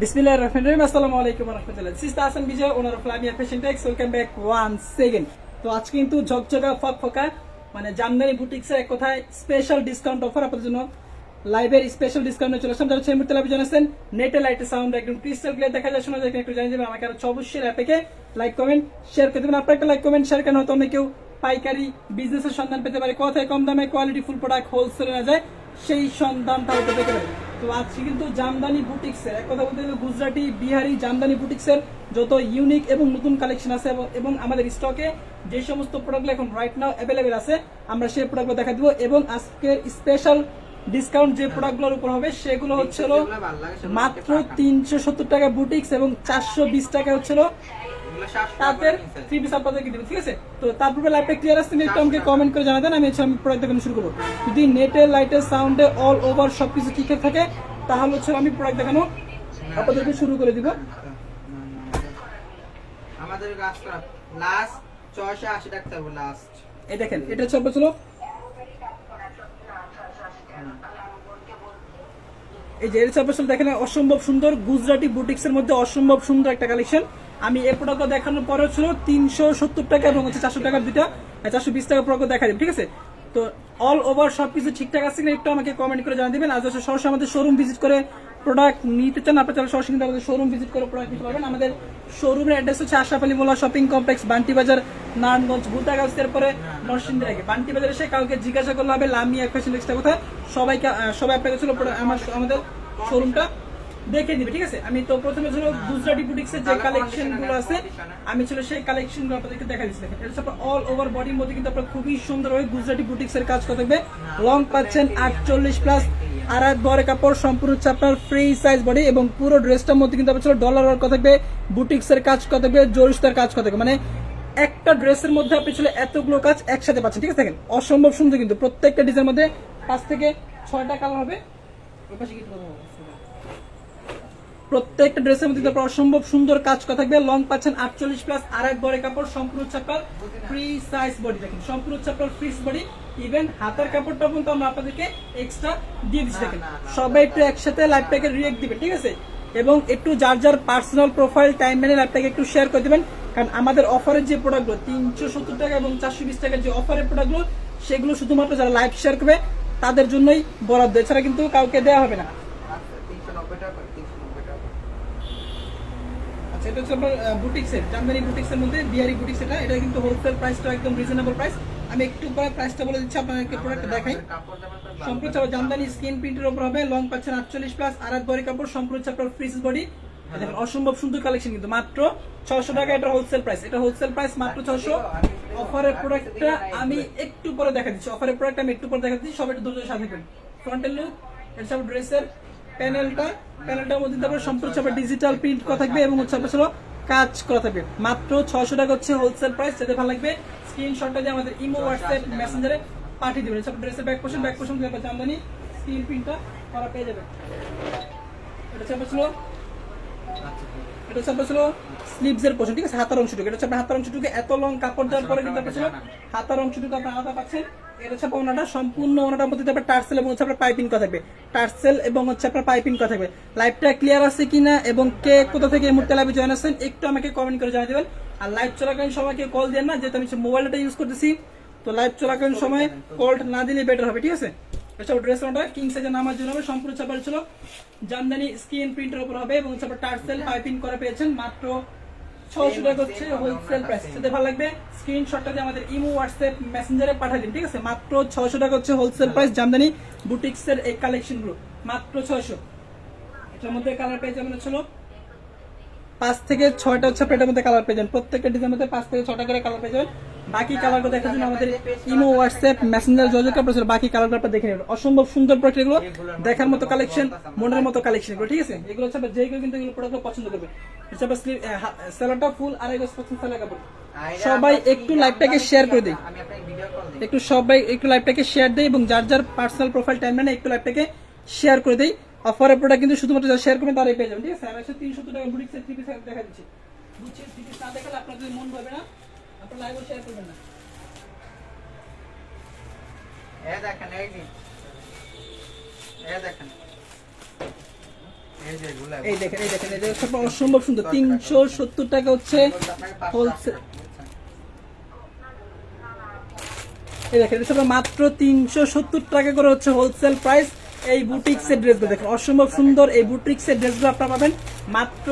Bismillahir Rahmanir Rahim. Assalamu alaikum warahmatullahi. This is Hasan Bijay, owner of Lamia Fashion Techs. Welcome back once again. তো আজকে কিন্তু ঝকঝকা ফকফকা মানে জামদানি বুটিক্সের এক কথায় স্পেশাল ডিসকাউন্ট অফার আপনাদের জন্য লাইভের স্পেশাল ডিসকাউন্টে চলে আসলাম। যারা ছেলে লাইভ জানাচ্ছেন নেটে লাইটের সাউন্ড একদম ক্রিস্টাল ক্লিয়ার দেখা যায়, শোনা যায় একটু জানিয়ে দেবেন। আমাকে আরো অবশ্যই অ্যাপে লাইক কমেন্ট শেয়ার করে দেবেন। আপনার একটা লাইক কমেন্ট শেয়ার কেন হয়তো অনেকেও পাইকারি বিজনেসের সন্ধান পেতে পারে, কথায় কম দামে কোয়ালিটি ফুল প্রোডাক্ট হোলসেলে না যায় সেই সন্ধানটা হতে পেতে পারে। তো আজকে কিন্তু জামদানি বুটিক্সের এক কথা বলতে গেলে গুজরাটি বিহারি জামদানি বুটিক্সের যত ইউনিক এবং নতুন কালেকশন আছে এবং আমাদের স্টকে যে সমস্ত প্রোডাক্টগুলো এখন রাইট নাও অ্যাভেলেবেল আছে আমরা সেই প্রোডাক্টগুলো দেখা দিব। এবং আজকের স্পেশাল ডিসকাউন্ট যে প্রোডাক্টগুলোর উপর হবে সেগুলো হচ্ছিল মাত্র 370 টাকা বুটিক্স এবং 420 টাকা হচ্ছিল তাদের থ্রি পিস আপনাদেরকে দিব, ঠিক আছে? তো তারপরে লাইভটা ক্লিয়ার আসছে একটু আমাকে কমেন্ট করে জানাতেন, আমি প্রোডাক্ট দেখানো শুরু করবো। যদি নেটের লাইটের সাউন্ডে অল ওভার সবকিছু ঠিকঠাক থাকে তাহলে হচ্ছে আমি প্রোডাক্ট দেখানো আপনাদেরকে শুরু করে দিব। আমাদের কাজ করা লাস্ট 680 টাকা থাকবে লাস্ট। এই দেখেন এটা হচ্ছে আপনার ছিল এই যে এর চাপেল দেখেন অসম্ভব সুন্দর গুজরাটি বুটিক্স এর মধ্যে অসম্ভব সুন্দর একটা কালেকশন। আমি এই প্রোডাক্ট দেখানোর পরে ছিল 370 টাকা এবং হচ্ছে 400 টাকার দুইটা 420 টাকা প্রোডাক্ট দেখা দিন, ঠিক আছে? তো অল ওভার সবকিছু ঠিকঠাক আছে কিনা একটু আমাকে কমেন্ট করে জানিয়ে দিবেন। আজ হচ্ছে সরাসরি আমাদের শোরুম ভিজিট করে প্রোডাক্ট নিতে চান আপনারা চাইলে সরাসরি কিন্তু আমাদের শোরুম ভিজিট করে প্রোডাক্ট নিতে পারবেন। আমাদের শোরুমের অ্যাড্রেস হচ্ছে আশরাফ আলী মোল্লা শপিং কমপ্লেক্স, বান্টি বাজার, নারায়ণগঞ্জ, ভুতাগাছ। এরপরে নরসিংদীর আগে বান্টি বাজার এসে কাউকে জিজ্ঞাসা করলে হবে লামিয়া ফ্যাশন টেক্সটা কোথায়, সবাই আপনাকে ছিল আমাদের শোরুমটা দেখে দিবে, ঠিক আছে? আমি তো প্রথমে ছিল গুজরাটি বুটিক্সের যে কালেকশন গুলো আছে আমি ছিল সেই কালেকশন গুলো আপনাদেরকে দেখা দিচ্ছি। দেখেন এটা হচ্ছে অল ওভার বডির মধ্যে কিন্তু আপনারা খুবই সুন্দরভাবে গুজরাটি বুটিক্স এর কাজ করা থাকবে। লং পাচ্ছেন 48 প্লাস, আর এক বড় কাপড়, সম্পূর্ণ হচ্ছে আপনার ফ্রি সাইজ বডি এবং পুরো ড্রেসটার মধ্যে কিন্তু আপনার ডলার ওয়ার্ক করা থাকবে, বুটিক্স এর কাজ করা থাকবে, জরিস্তার কাজ করা থাকবে। মানে একটা ড্রেসের মধ্যে আপনি ছিল এতগুলো কাজ একসাথে পাচ্ছেন, ঠিক আছে? দেখেন অসম্ভব সুন্দর কিন্তু প্রত্যেকটা ডিজাইনের মধ্যে 5 থেকে 6টা কালার হবে। প্রত্যেকটা ড্রেসের মধ্যে আপনার অসম্ভব সুন্দর কাজ করা থাকবে। লং পাচ্ছেন 48 প্লাস, আর এক বড় কাপড়, সম্পূর্ণ চাপাল ফ্রি সাইজ বডি। দেখেন সম্পূর্ণ চাপাল ফ্রি বডি, ইভেন হাতের কাপড়টা কিন্তু আমরা আপনাদেরকে এক্সট্রা দিয়ে দিচ্ছি। দেখেন সবাই একটু একসাথে লাইভ প্যাকে রিয়েক্ট দিবেন, ঠিক আছে? এবং একটু যার যার পার্সোনাল প্রোফাইল টাইম মেনে লাইভ প্যাকে একটু শেয়ার করে দিবেন, কারণ আমাদের অফারের যে প্রোডাক্টগুলো 370 টাকা এবং 420 টাকার যে অফারের প্রোডাক্টগুলো সেগুলো শুধুমাত্র যারা লাইভ শেয়ার করবে তাদের জন্যই বরাদ্দ, এছাড়া কিন্তু কাউকে দেওয়া হবে না। এটা হচ্ছে আপনার বুটিক্সের জামদানি বুটিক্সের মধ্যে বিহারি বুটিক্স, এটা কিন্তু হোলসেল প্রাইসটা একদম রিজনেবল প্রাইস। আমি একটু পরে প্রাইসটা বলে দিচ্ছি, আপনাদেরকে প্রোডাক্টটা দেখাই। সম্পূর্ণ জামদানি স্কিন প্রিন্টের উপর হবে, লং পাচ্ছেন 48 প্লাস, আর এক বড় কাপড়, সম্পূর্ণ আপনার ফ্রিজ বডি। দেখেন অসম্ভব সুন্দর কালেকশন কিন্তু মাত্র 600 টাকা এটা হোলসেল প্রাইস। এটা হোলসেল প্রাইস মাত্র 600। অফারের প্রোডাক্টটা আমি একটু পরে দেখা দিচ্ছি, অফারের প্রোডাক্ট আমি একটু পরে দেখা দিচ্ছি। সবাই একটু ধৈর্যের সাথে থাকবেন। ফ্রন্টের লুক, এর সব ড্রেসের প্যানেলটার মধ্যে তারপর সম্পূর্ণ আপনার ডিজিটাল প্রিন্ট করা থাকবে এবং হচ্ছে আপনার কাজ করা থাকবে। মাত্র 600 টাকা হচ্ছে হোলসেল প্রাইস। যাদের ভালো লাগবে স্ক্রিনশটটা দিয়ে আমাদের ইমো, হোয়াটসঅ্যাপ, মেসেঞ্জারে পাঠিয়ে দিবেন। সব ড্রেসের ব্যাক পোর্শন জামদানি স্ক্রিন প্রিন্টটা করা পেয়ে যাবেন। এটা হচ্ছে আপনার স্লিভস এর পোর্শন, ঠিক আছে? হাতার অংশটুকু, এটা হচ্ছে আপনার হাতার অংশটুকু এত লং কাপড় দেওয়ার পরে কিন্তু আপনার হাতার অংশটুকু আপনার আলাদা পাচ্ছেন। এটা হচ্ছে ওনাটা সম্পূর্ণ ওনাটার মধ্যে আপনার টার্সেল এবং হচ্ছে আপনার পাইপিং করা থাকবে, টার্সেল এবং হচ্ছে আপনার পাইপিং করা থাকবে। লাইভটা ক্লিয়ার আছে কিনা এবং কে কোথা থেকে এই মুহূর্তে লাইভে জয়েন আছেন একটু আমাকে কমেন্ট করে জানিয়ে দেবেন। আর লাইভ চলাকালীন সময়কে কল দেন না, যেহেতু আমি মোবাইলটা ইউজ করতেছি, তো লাইভ চলাকালীন সময় কল না দিলে বেটার হবে, ঠিক আছে? এসব ড্রেস ওনাটা কিং সাইজের নামার জন্য হবে। সম্পূর্ণ চাপাল ছিল জামদানি স্কিন প্রিন্টের উপর হবে এবং হচ্ছে আপনার টার্সেল পাইপিং করা পেয়েছেন। মাত্র 600 টাকা হচ্ছে হোলসেল প্রাইস। যদি ভালো লাগবে স্ক্রিনশটটা দিয়ে আমাদের ইমো, হোয়াটসঅ্যাপ, মেসেঞ্জারে পাঠিয়ে দিন, ঠিক আছে? মাত্র 600 টাকা হচ্ছে হোলসেল প্রাইস জামদানি বুটিক্সের এই কালেকশনগুলো, মাত্র 600। এটার মধ্যে কালার পেয়ে যাবেন হচ্ছিল 5 থেকে 6টা হচ্ছে এটার মধ্যে কালার পেয়ে যাবেন। প্রত্যেকটা ডিজাইনের মধ্যে 5 থেকে 6টা করে কালার পেয়ে যাবেন। বাকি কালারগুলো দেখার জন্য আমাদের ইমো, হোয়াটসঅ্যাপ, মেসেঞ্জার যোগাযোগ করতে বাকি কালারগুলো আপনারা দেখে নেবেন। অসম্ভব সুন্দর প্রোডাক্ট এগুলো, দেখার মতো কালেকশন, মনের মতো কালেকশন এগুলো, ঠিক আছে? এগুলো হচ্ছে যে কেউ কিন্তু এগুলো প্রোডাক্টগুলো পছন্দ করবে। হচ্ছে সেলারটা ফুল আর এগুলো সেলার কাপড়। সবাই একটু লাইভটাকে শেয়ার করে দিই, সবাই একটু লাইভটাকে শেয়ার দেয় এবং যার যার পার্সোনাল প্রোফাইল টাইম মানে একটু লাইভটাকে শেয়ার করে দেই। অফারের প্রোডাক্ট কিন্তু শুধুমাত্র যারা শেয়ার করবেন তারাই পেয়ে যাবেন, ঠিক আছে? আমি 370 টাকা বুটিক্সের 3 পিস দেখা দিচ্ছি। বুঝছেন 3 পিস না দেখালে আপনার যদি মন ভরবে না, আপনারা লাইভও শেয়ার করবেন না। দেখেন এই যে এগুলা এই দেখেন এই দেখেন, এটা হচ্ছে আপনার অসম্ভব সুন্দর, 370 টাকা হচ্ছে আপনাকে 500 হোলসেল। বুঝছেন? এই দেখেন এটা হচ্ছে মাত্র 370 টাকা করে হচ্ছে হোলসেল প্রাইস। এই বুটিক্সের ড্রেসগুলো দেখেন অসম্ভব সুন্দর, এই বুটিক্সের ড্রেসগুলো আপনারা পাবেন মাত্র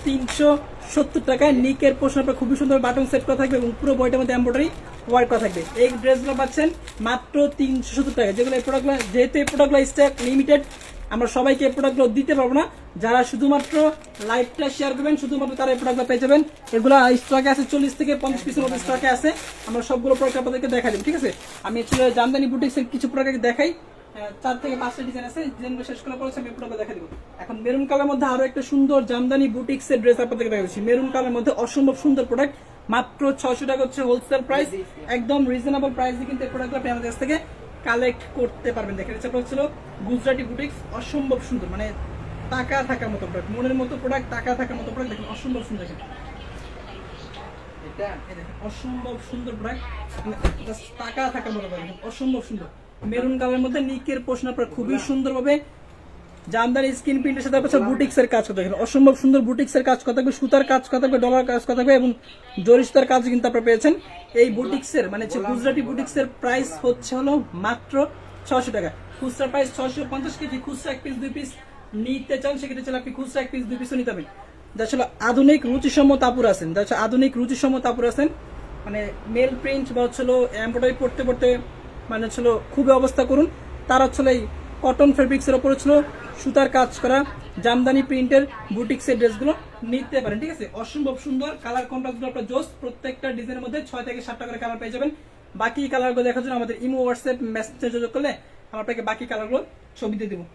370 টাকায়। নিকের পোর্শন আপনার খুবই সুন্দর বাটন সেট করা থাকবে এবং পুরো বইটার মধ্যে এমব্রয়ডারি ওয়ার্ক করা থাকবে। এই ড্রেসগুলো পাচ্ছেন মাত্র 370 টাকা। যেগুলো এই প্রোডাক্টগুলো, যেহেতু এই প্রোডাক্টগুলো স্টক লিমিটেড, আমরা সবাইকে এই প্রোডাক্টগুলো দিতে পারবো না। যারা শুধুমাত্র লাইভটা শেয়ার করবেন শুধুমাত্র তারা এই প্রোডাক্টগুলো পেয়ে যাবেন। এগুলো স্টকে আছে 40 থেকে 50 পিসের মতো স্টকে আছে। আমরা সবগুলো প্রোডাক্ট আপনাদেরকে দেখাই দেবো, ঠিক আছে। আমি ছিল জামদানি বুটিক্সের কিছু প্রোডাক্ট দেখাই, 4 থেকে 5টা ডিজাইন আছে, ডিজাইনগুলো শেষ করার পর আমি প্রোডাক্ট দেখা দেবো। এখন মেরুন কালার মধ্যে আরো একটা সুন্দর জামদানি বুটিক্সের ড্রেস আপনাদেরকে দেখা দিচ্ছি। মেরুন কালার মধ্যে অসম্ভব সুন্দর প্রোডাক্ট, মাত্র 600 টাকা হচ্ছে হোলসেল প্রাইস। একদম রিজনেবল প্রাইসে কিন্তু এই প্রোডাক্টগুলো আপনি আমাদের কাছ থেকে কালেক্ট করতে পারবেন। দেখেন এটা হচ্ছিল গুজরাটি বুটিক্স, অসম্ভব সুন্দর, মানে টাকা থাকার মতো প্রোডাক্ট, মনের মতো প্রোডাক্ট, টাকা থাকার মতো প্রোডাক্ট। দেখেন অসম্ভব সুন্দর, দেখেন এটা এই দেখেন অসম্ভব সুন্দর প্রোডাক্ট, টাকা থাকার মতো প্রোডাক্ট, অসম্ভব সুন্দর। মেরুন কালারের মধ্যে নিকের পোর্শন আপনার খুবই সুন্দরভাবে জামদানি স্ক্রিন প্রিন্টের সাথে আপনার বুটিক্স এর কাজ করতে দেখেন অসম্ভব সুন্দর বুটিক্স এর কাজ করা থাকবে, সুতার কাজ করা থাকবে, ডলার কাজ করা থাকবে এবং জরি সুতার কাজ কিন্তু আপনারা পেয়েছেন। এই বুটিক্স এর মানে হচ্ছে গুজরাটি বুটিক্স এর প্রাইস হচ্ছে হলো মাত্র 600 টাকা। খুচরা প্রাইস 650 কেজি, খুচরা 1 পিস 2 পিস নিতে চান সেক্ষেত্রে চাইলে আপনি খুচরা 1 পিস 2 পিসও নিতে পারবেন। যা ছিল আধুনিক রুচিসম্মত আপুর আছেন, যা হচ্ছে আধুনিক রুচিসম্মত আপুর আছেন, মানে মেল প্রিন্ট বা হচ্ছিল এমব্রয়ডারি পড়তে পড়তে মানে হচ্ছিল খুবই অবস্থা করুন, তারা হচ্ছিল এই কটন ফেব্রিক্সের ওপর ছিল সুতার কাজ করা জামদানি প্রিন্টের বুটিক্সের ড্রেসগুলো নিতে পারেন, ঠিক আছে। অসম্ভব সুন্দর কালার কন্ট্রাস্টগুলো আপনার জোস, প্রত্যেকটা ডিজাইনের মধ্যে 6 থেকে 7টা করে কালার পেয়ে যাবেন। বাকি কালারগুলো দেখার জন্য আমাদের ইমো হোয়াটসঅ্যাপ মেসেঞ্জে যোগাযোগ করলে আমরা আপনাকে বাকি কালারগুলো ছবি দিয়ে দেবো।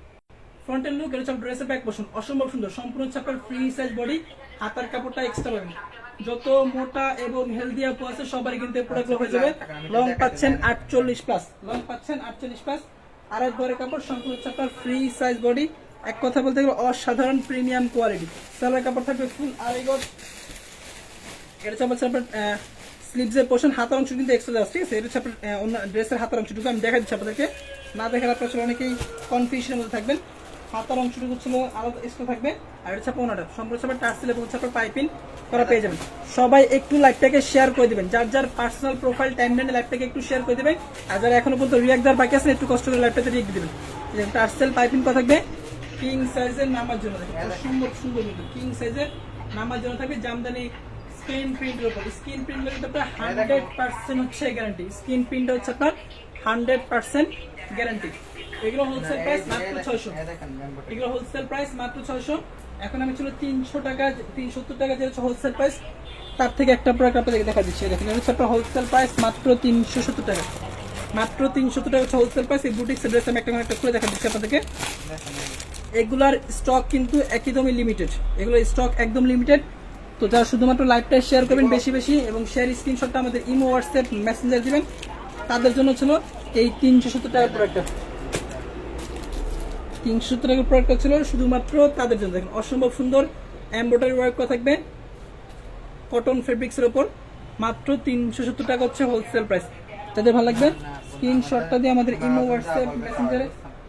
ফ্রন্টের লুক, এটা হচ্ছে ড্রেসের ব্যাক পোর্শন, অসম্ভব সুন্দর, সম্পূর্ণ হচ্ছে আপনার ফ্রি সাইজ বডি, হাতার কাপড়টা এক্সট্রা পাবেন। যত মোটা এবং হেলদি আপু আছে সবারই কিন্তু এই প্রোডাক্টগুলো হয়ে যাবে। লং পাচ্ছেন 48 প্লাস, লং পাচ্ছেন 48 প্লাস, আড়াই গড়ের কাপড়, সম্পূর্ণ হচ্ছে আপনার ফ্রি সাইজ বডি। এক কথা বলতে গেলে অসাধারণ প্রিমিয়াম কোয়ালিটি। সালোয়ার কাপড় থাকবে ফুল আড়াই গড়। এটা হচ্ছে আপনার স্লিভসের পোর্শন, হাতার অংশ কিন্তু এক্সট্রা দেওয়া আছে, ঠিক আছে। এটা হচ্ছে আপনার অন্য ড্রেসের হাতার অংশটুকু আমি দেখা দিচ্ছি আপনাদেরকে, না দেখালে আপনার আসলে অনেকেই কনফিউশনের মধ্যে থাকবেন। হাতার অংশটুকু ছিল আলাদা এক্সট্রা থাকবে, আর এটা হচ্ছে ওনাটা সম্পূর্ণ হচ্ছে আপনার টার্সেল এবং হচ্ছে আপনার পাইপিং করা পেয়ে যাবেন। সবাই একটু লাইভটাকে শেয়ার করে দিবেন, যার যার পার্সোনাল প্রোফাইল টাইমলাইনে লাইভটাকে একটু শেয়ার করে দিবেন। আর যারা এখনো পর্যন্ত রিয়াক্ট দেওয়ার বাকি আছেন একটু কষ্ট করে লাইভটাতে রিয়াক্ট দিবেন। টার্সেল পাইপিং করা থাকবে, কিং সাইজের নামার জন্য দেখেন সুন্দর সুন্দর, কিন্তু কিং সাইজের নামার জন্য থাকবে জামদানি স্ক্রিন প্রিন্টের উপর। স্ক্রিন প্রিন্ট কিন্তু আপনার 100% হচ্ছে গ্যারান্টি, স্ক্রিন প্রিন্ট হচ্ছে আপনার 100% গ্যারান্টি। এগুলো হোলসেল প্রাইস মাত্র 600, এগুলো হোলসেল প্রাইস মাত্র 600। এখন আমি ছিল 300 টাকা 370 টাকা যে হচ্ছে হোলসেল প্রাইস, তার থেকে একটা প্রোডাক্ট আপনাদেরকে দেখা দিচ্ছি। দেখেন এটা হচ্ছে আপনার হোলসেল প্রাইস মাত্র 370 টাকা, মাত্র 370 টাকা হচ্ছে হোলসেল প্রাইস। এই বুটিক্স ড্রেস আমি একটা খুলে দেখা দিচ্ছি আপনাদেরকে। এগুলার স্টক কিন্তু একদমই লিমিটেড, এগুলো স্টক একদম লিমিটেড। তো যারা শুধুমাত্র লাইভটা শেয়ার করবেন বেশি বেশি এবং শেয়ার স্ক্রিনশটটা আমাদের ইমো হোয়াটসঅ্যাপ মেসেঞ্জার দিবেন, তাদের জন্য ছিল এই 370 টাকার প্রোডাক্টটা। 370 টাকার প্রোডাক্টটা ছিল শুধুমাত্র তাদের জন্য। দেখেন অসম্ভব সুন্দর এমব্রয়ডারি ওয়ার্ক করা থাকবে কটন ফেব্রিক্সের ওপর, মাত্র 370 টাকা হচ্ছে হোলসেল প্রাইস। যাদের ভালো লাগবে স্ক্রিনশটটা দিয়ে আমাদের ইমো হোয়াটসঅ্যাপ মেসেঞ্জারে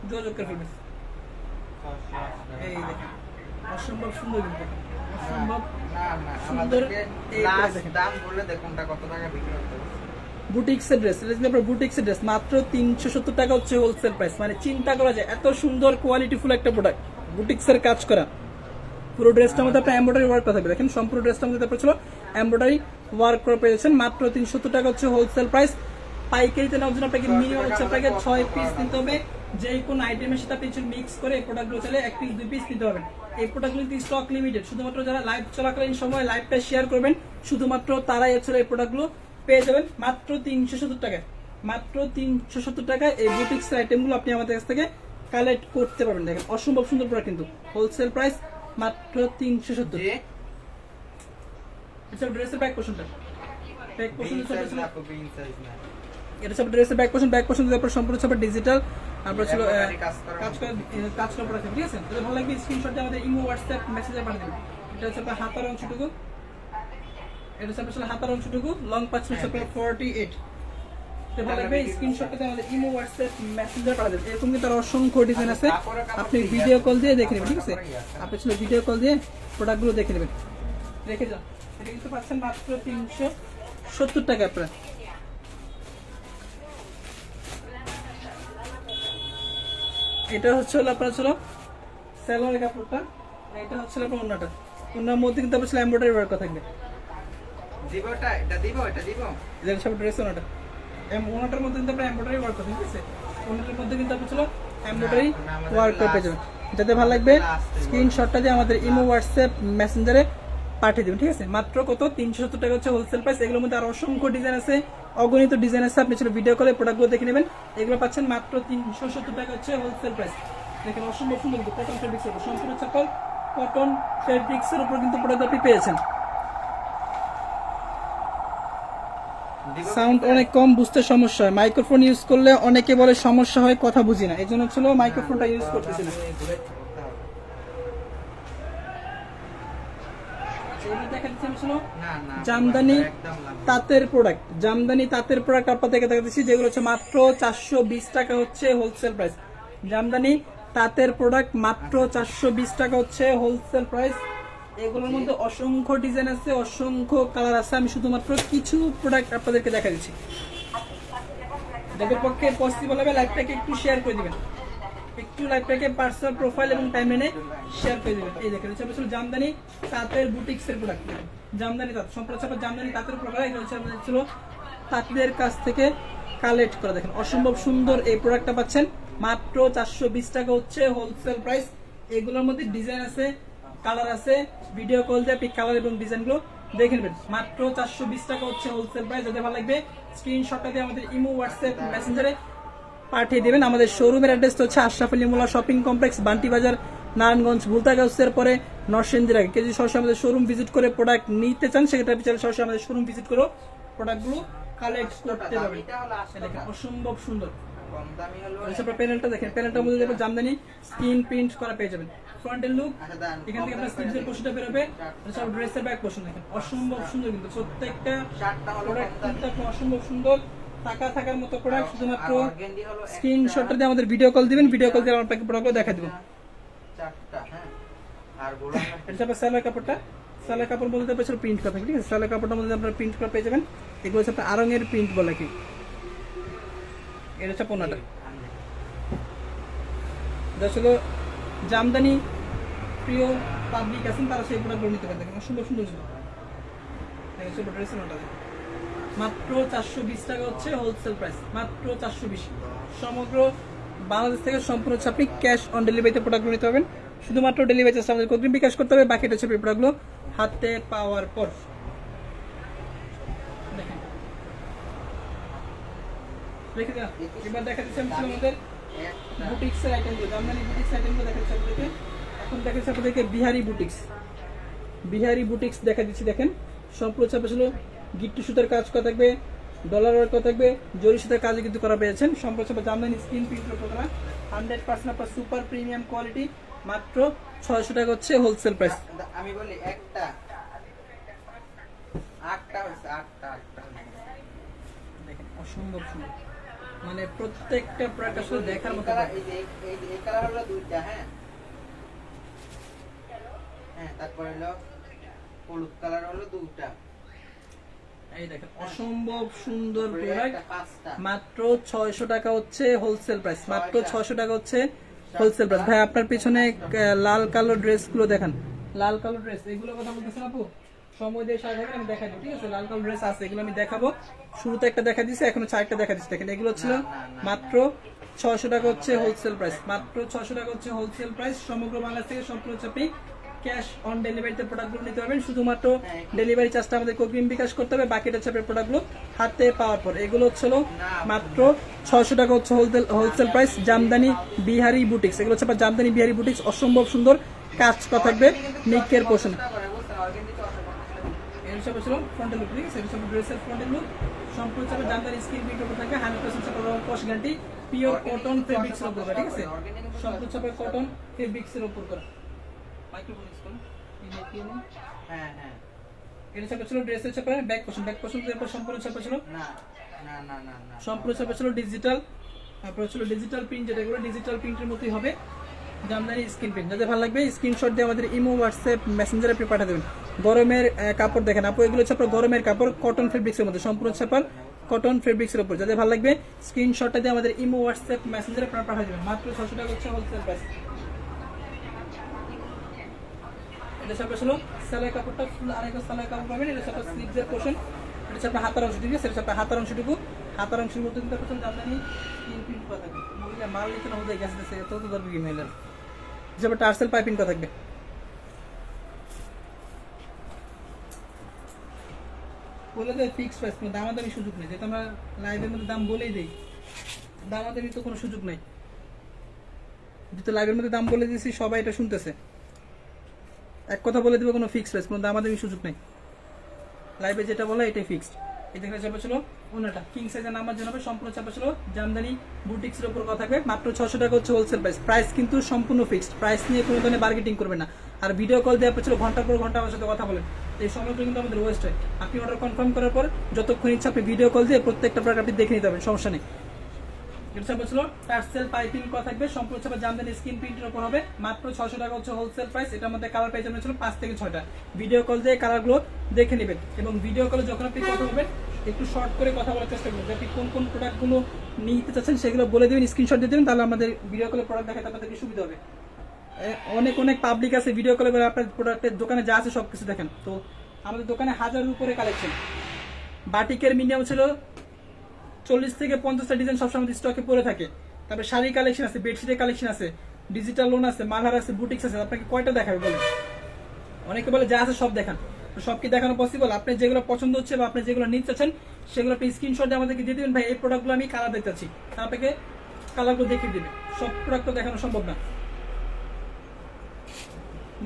যোগাযোগ করে ফেলবেন। এই দেখেন অসম্ভব সুন্দর, কিন্তু অসম্ভব সুন্দর। এই দেখেন দাম বললে দেখুনটা কত টাকা বিক্রি করতে পারছে। বুটিক্সের ড্রেস, এটা যদি আপনার বুটিক্সের ড্রেস মাত্র 370 টাকা হচ্ছে হোলসেল প্রাইস। মানে চিন্তা করা যায় এত সুন্দর কোয়ালিটিফুল একটা প্রোডাক্ট, বুটিক্সের কাজ করা। পুরো ড্রেসটার মধ্যে আপনার এমব্রয়ডারি ওয়ার্ক করা থাকবে। দেখেন সম্পূর্ণ ড্রেসটার মধ্যে আপনার ছিল এমব্রয়ডারি ওয়ার্ক করা পেয়েছেন, মাত্র 370 টাকা হচ্ছে হোলসেল প্রাইস। পাইকারিতে নেওয়ার জন্য আপনাকে মিনিমাম হচ্ছে আপনাকে 6 পিস নিতে হবে। যে কোনো আইটেমের সাথে আপনি মিক্স করে এই প্রোডাক্টগুলো চাইলে 1 পিস 2 পিস নিতে পারবেন। এই প্রোডাক্টগুলো কিন্তু স্টক লিমিটেড, শুধুমাত্র যারা লাইভ চলাকালীন সময় লাইভটা শেয়ার করবেন শুধুমাত্র তারাই হচ্ছে এই প্রোডাক্টগুলো পেয়ে যাবেন মাত্র 370 টাকায়। মাত্র 370 টাকায় এই বুটিক্সের আইটেমগুলো আপনি আমাদের কাছ থেকে কালেক্ট করতে পারবেন। দেখেন অসম্ভব সুন্দর প্রোডাক্ট, কিন্তু হোলসেল প্রাইস মাত্র 370। এটা ড্রেসের ব্যাক পোর্শনটা, ব্যাক পোর্শন হচ্ছে এটা সব ড্রেসের ব্যাক পোর্শন, ব্যাক পোর্শন আপনার সম্পূর্ণ সব ডিজিটাল আপনার ছিল কাজ করা পড়া ঠিক আছে। তাহলে ভালো লাগবে স্ক্রিনশট দিয়ে আমাদের ইমো হোয়াটসঅ্যাপ মেসেজে পাঠিয়ে দেবেন। এটা হচ্ছে আপনার হাতার অংশটুকু, এটা হচ্ছে আপনার হাতার অংশটুকু, লং পাচ্ছেন হচ্ছে আপনার 48, তো ভালো লাগবে স্ক্রিনশটটা আমাদের ইমো হোয়াটসঅ্যাপ মেসেঞ্জার পাঠাতে দেবেন। এরকম কিন্তু আরো অসংখ্য ডিজাইন আছে, আপনি ভিডিও কল দিয়ে দেখে নেবেন, ঠিক আছে? আপনি ছিল ভিডিও কল দিয়ে প্রোডাক্টগুলো দেখে নেবেন, রেখে যান। এটা কিন্তু পাচ্ছেন মাত্র 370 টাকা আপনারা। এটা হচ্ছে হলো আপনার ছিল সালোয়ার কাপড়টা, এটা হচ্ছে আপনার ওন্নাটা। ওন্নার মধ্যে কিন্তু আপনার এমব্রয়ডারি ওয়ার্ক থাকবে। দিবটা এটা দিব, এটা দিব। এটা সব ড্রেস ওন্নাটা, ওন্নাটার মধ্যে কিন্তু আপনার এমব্রয়ডারি ওয়ার্ক থাকবে, ঠিক আছে? ওন্নাটার মধ্যে কিন্তু আপনার ছিল এমব্রয়ডারি ওয়ার্ক পেয়ে যাবেন। যাতে ভালো লাগবে স্ক্রিনশটটা দিয়ে আমাদের ইমো হোয়াটসঅ্যাপ মেসেঞ্জারে পাঠিয়ে দেবেন, ঠিক আছে? মাত্র কত 370 টাকা হচ্ছে হোলসেল প্রাইস। এগুলোর মধ্যে আরো অসংখ্য ডিজাইন আছে, অগণিত ডিজাইন আছে, আপনি ছিল ভিডিও কলে প্রোডাক্টগুলো দেখে নেবেন। এগুলো পাচ্ছেন মাত্র 370 টাকা হচ্ছে হোলসেল প্রাইস। দেখেন অসম্ভব সুন্দর কিন্তু কটন ফেব্রিক্স এর উপর, সম্পূর্ণ চাপল কটন ফেব্রিক্স এর উপর কিন্তু প্রোডাক্ট আপনি পেয়েছেন। সাউন্ড অনেক কম, বুঝতে সমস্যা হয়, মাইক্রোফোন ইউজ করলে অনেকে বলে সমস্যা হয়, কথা বুঝি না, এই জন্য ছিল মাইক্রোফোনটা ইউজ করতেছি না। জামদানি তাঁতের প্রোডাক্ট, জামদানি তাঁতের প্রোডাক্ট আপনাদেরকে দেখাচ্ছি, যেগুলো হচ্ছে মাত্র 420 টাকা হচ্ছে হোলসেল প্রাইস। জামদানি তাঁতের প্রোডাক্ট মাত্র 420 টাকা হচ্ছে হোলসেল প্রাইস। এগুলোর মধ্যে অসংখ্য ডিজাইন আছে, অসংখ্য কালার আছে, আমি শুধুমাত্র কিছু প্রোডাক্ট আপনাদেরকে দেখা দিচ্ছি। যাদের পক্ষে পসিবল হবে লাইভটাকে একটু শেয়ার করে দিবেন, একটু লাইভটাকে পার্সোনাল প্রোফাইল এবং টাইমলাইনে শেয়ার করে দিবেন। এই দেখেন হচ্ছে আসলে জামদানি তাঁতের বুটিক্স এর প্রোডাক্ট, জামদানি তাঁত সম্প্রচার জামদানি তাঁতের প্রোডাক্ট। এগুলো হচ্ছে আমাদের ছিল তাঁতিদের কাছ থেকে কালেক্ট করা। দেখেন অসম্ভব সুন্দর এই প্রোডাক্টটা পাচ্ছেন মাত্র 420 টাকা হচ্ছে হোলসেল প্রাইস। এগুলোর মধ্যে ডিজাইন আছে, কালার আছে, ভিডিও কল দিয়ে আপনি কালার এবং ডিজাইনগুলো দেখে নেবেন। মাত্র 420 টাকা হচ্ছে হোলসেল প্রাইস। যাদের ভালো লাগবে স্ক্রিনশটটা দিয়ে আমাদের ইমো হোয়াটসঅ্যাপ মেসেঞ্জারে পাঠিয়ে দেবেন। আমাদের শোরুমের অ্যাড্রেস হচ্ছে আশরাফ আলী মোল্লা শপিং কমপ্লেক্স, বান্টি বাজার, নারায়ণগঞ্জ, ভুলতাগাউসের পরে নরসিংদীর আগে। কেউ যদি সরাসরি আমাদের শোরুম ভিজিট করে প্রোডাক্ট নিতে চান, সেক্ষেত্রে আপনি চাইলে সরাসরি আমাদের শোরুম ভিজিট করে প্রোডাক্টগুলো কালেক্ট করতে পারবেন। দেখেন অসম্ভব সুন্দর প্যানেলটা, দেখেন প্যানেলটার মধ্যে দেখবেন জামদানি স্ক্রিন প্রিন্ট করা পেয়ে যাবেন। ফ্রন্টের লুক, এখান থেকে আপনার স্লিভসের পোর্শনটা বের হবে, সব ড্রেসের ব্যাক পোর্শন। দেখেন অসম্ভব সুন্দর কিন্তু প্রত্যেকটা প্রোডাক্ট কিন্তু অসম্ভব সুন্দর, টাকা থাকার মতো প্রোডাক্ট। শুধুমাত্র স্ক্রিনশটটা দিয়ে আমাদের ভিডিও কল দিবেন, ভিডিও কল দিয়ে আপনাকে প্রোডাক্টগুলো দেখা দেব। এটা আপনার সালোয়ার কাপড়টা, সালোয়ার কাপড় বলতে পেছনে প্রিন্ট করা থাকে, ঠিক আছে? সালোয়ার কাপড়টার মধ্যে আপনারা প্রিন্ট করা পেয়ে যাবেন। এগুলো হচ্ছে আপনার আরঙের প্রিন্ট বলে কি, এটা হচ্ছে পোনাটা। আসলে জামদানি প্রিয় পাবলিক আছেন, তারা সেই প্রোডাক্টগুলো নিতে পারেন। দেখেন সুন্দর সুন্দর ড্রেস, মাত্র 420 টাকা হচ্ছে হোলসেল প্রাইস, মাত্র 420। সমগ্র বাংলাদেশ থেকে সম্পূর্ণ হচ্ছে আপনি ক্যাশ অন ডেলিভারিতে প্রোডাক্টগুলো নিতে পারবেন। শুধুমাত্র ডেলিভারি চার্জ আমাদের অগ্রিম বিকাশ করতে হবে, বাকিটা হচ্ছে প্রোডাক্টগুলো হাতে পাওয়ার পর। দেখেন রেখে দেন। এবার দেখা দিচ্ছি আমি আমাদের বুটিক্সের আইটেমগুলো, জামদানি বুটিক্স আইটেমগুলো দেখা দিচ্ছি আপনাদেরকে। এখন দেখা দিচ্ছি আপনাদেরকে বিহারি বুটিক্স, বিহারি বুটিক্স দেখা দিচ্ছি। দেখেন সম্পূর্ণ চাপে ছিল গিট্টু সুতার কাজ করা থাকবে, ডলার ওয়ার্ক করা থাকবে, জরি সুতার কাজও কিন্তু করা পেয়েছেন। সম্পূর্ণ চাপে জামদানি স্ক্রিন প্রিন্টের উপর করা 100% আপনার সুপার প্রিমিয়াম কোয়ালিটি, মাত্র 600 টাকা হচ্ছে হোলসেল প্রাইস। আমি বলি একটা আটটা হইছে, আটটা দেখেন অসম্ভব সুন্দর, মানে প্রত্যেকটা প্রোডাক্ট আসলে দেখার মতো। এই কালার হলো দুইটা, হ্যাঁ হ্যাঁ, তারপর হলো হলুদ কালার হলো দুইটা। এই দেখেন অসম্ভব সুন্দর প্রোডাক্ট, মাত্র 600 টাকা হচ্ছে হোলসেল প্রাইস, মাত্র 600 টাকা হচ্ছে হোলসেল প্রাইস। ভাই আপনার পিছনে লাল কালো ড্রেস গুলো দেখান, লাল কালো ড্রেস, এগুলো কথা বলতেছেন আপু? সময় দিয়ে সাথে আমি দেখাই দিই, ঠিক আছে? লাল কালো ড্রেস আছে, এগুলো আমি দেখাবো। শুরুতে একটা দেখা দিচ্ছি, এখন 4টা দেখা দিচ্ছি। দেখেন এগুলো ছিল মাত্র 600 টাকা হচ্ছে হোলসেল প্রাইস, মাত্র 600 টাকা হচ্ছে হোলসেল প্রাইস। সমগ্র বাংলাদেশ থেকে সম্পূর্ণ আপনি ক্যাশ অন ডেলিভারিতে প্রোডাক্টগুলো নিতে পারবেন। শুধুমাত্র ডেলিভারি চার্জটা আমাদের অগ্রিম বিকাশ করতে হবে, বাকিটা হচ্ছে আপনার প্রোডাক্টগুলো হাতে পাওয়ার পর। এগুলো হচ্ছিল মাত্র 600 টাকা হচ্ছে wholesale price. Jamdani Bihari boutiques, এগুলো হচ্ছে আপনার জামদানি বিহারি বুটিক্স, অসম্ভব সুন্দর কাজ করা থাকবে নিকের পোর্শন। ফ্রন্টের লুক, ঠিক আছে? ড্রেসের ফ্রন্টের লুক সম্পূর্ণ চাপে জামদানি স্ক্রিন প্রিন্ট উপর থাকে, 100% কস্ট গ্যারান্টি, পিওর কটন ফেব্রিক্সের উপর করা, ঠিক আছে? সম্পূর্ণ চাপে কটন ফেব্রিক্সের উপর করা। মাইক্রোফোন ইউজ করুন, হ্যাঁ হ্যাঁ এটা ছাপা ছিল ড্রেসের ছাপা, ব্যাক পোর্শন এরপর সম্পূর্ণ ছাপা ছিল না না না না না সম্পূর্ণ ছাপা ছিল ডিজিটাল, তারপর ছিল ডিজিটাল প্রিন্ট, যেটা এগুলো ডিজিটাল প্রিন্টের মতোই হবে, জামদানি স্ক্রিন প্রিন্ট। যাদের ভালো লাগবে স্ক্রিনশট দিয়ে আমাদের ইমো, হোয়াটসঅ্যাপ, মেসেঞ্জারে আপনি পাঠিয়ে দেবেন। গরমের কাপড় দেখেন আপু, এগুলো হচ্ছে আপনার গরমের কাপড়, কটন ফেব্রিক্সের মধ্যে, সম্পূর্ণ ছাপার কটন ফেব্রিক্সের উপর। যাদের ভালো লাগবে স্ক্রিনশটটা দিয়ে আমাদের ইমো, হোয়াটসঅ্যাপ, মেসেঞ্জারে আপনারা পাঠিয়ে দেবেন। মাত্র 600 টাকা হচ্ছে হোলসেল প্রাইস। এটা ছাপা ছিল সেলাই কাপড়টা ফুল আড়াইগজ সেলাই কাপড় পাবেন। এটা ছাপা স্লিভসের পোর্শন, এটা ছাপা হাতার অংশ, ঠিক আছে? এটা ছাপা হাতার অংশটুকু, হাতার অংশের মধ্যে কিন্তু আপনার জামদানি স্ক্রিন প্রিন্ট করা থাকবে। মহিলা মাল নিতে না হতে গেছে এত তো দরকার কি মহিলার, হিসাবে টার্সেল পাইপিং করা থাকবে। বলে দেয় ফিক্স প্রাইস, কোনো দামাদামি সুযোগ নেই, যেহেতু আমরা লাইভের মধ্যে দাম বলেই দিই, দামাদামি তো কোনো সুযোগ নেই। যেহেতু লাইভের মধ্যে দাম বলে দিয়েছি সবাই এটা শুনতেছে, এক কথা বলে দেবো, কোনো ফিক্স প্রাইস, কোনো দামাদামি সুযোগ নেই। লাইভে যেটা বলে এটাই ফিক্সড। এই দেখে চাপা ছিল ওনাটা কিং সাইজের নামার জন্য হবে, সম্পূর্ণ চাপা ছিল জামদানি বুটিক্সের উপর কথা থাকবে। মাত্র 600 টাকা হচ্ছে হোলসেল প্রাইস। প্রাইস কিন্তু সম্পূর্ণ ফিক্সড, প্রাইস নিয়ে কোনো ধরনের বার্গেটিং করবে না। আর ভিডিও কল দিয়ে আপনার ছিল ঘন্টার পর ঘন্টা আমার সাথে কথা বলেন, এই সময়টা কিন্তু আমাদের ওয়েস্ট হয়। আপনি অর্ডার কনফার্ম করার পর যতক্ষণ ইচ্ছা আপনি ভিডিও কল দিয়ে প্রত্যেকটা প্রোডাক্ট আপনি দেখে নিতে পারবেন, সমস্যা নেই। এটা চাপা ছিল টার্সেল পাইপিং করা থাকবে, সম্পূর্ণ চাপা জামদানি স্ক্রিন প্রিন্টের উপর হবে। মাত্র 600 টাকা হচ্ছে হোলসেল প্রাইস। এটার মধ্যে কালার পেয়ে যাবেন ছিল 5 থেকে 6টা। ভিডিও কল দিয়ে কালারগুলো দেখে নেবেন, এবং ভিডিও কলে যখন আপনি কথা বলবেন একটু শর্ট করে কথা বলার চেষ্টা করবেন, আপনি কোন কোন প্রোডাক্টগুলো নিতে চাচ্ছেন সেগুলো বলে দেবেন, স্ক্রিনশট দিয়ে দেবেন, তাহলে আমাদের ভিডিও কলে প্রোডাক্ট দেখাতে আপনাদেরকে সুবিধা হবে। অনেক অনেক পাবলিক আছে ভিডিও কলে বলে আপনার প্রোডাক্টের দোকানে যা আছে সব কিছু দেখেন। তো আমাদের দোকানে 1000-এর উপরে কালেকশন, বাটিকের মিনিমাম ছিল 40 থেকে 50টা ডিজাইন সবসময় স্টকে পড়ে থাকে। তারপরে শাড়ি কালেকশন আছে, বেডশিটের কালেকশন আছে, ডিজিটাল লোন আছে, মালহার আছে, বুটিক্স আছে। আপনাকে কয়টা দেখাবে বলেন? অনেকে বলে যা আছে সব দেখান, তো সব কি দেখানো পসিবল? আপনি যেগুলো পছন্দ হচ্ছে বা আপনি যেগুলো নিতে চাচ্ছেন সেগুলো আপনি স্ক্রিনশট দিয়ে আমাদেরকে দিয়ে দেবেন, ভাই এই প্রোডাক্টগুলো আমি কালার দেখতে চাচ্ছি, আপনাকে কালারগুলো দেখিয়ে দেবে। সব প্রোডাক্ট তো দেখানো সম্ভব না।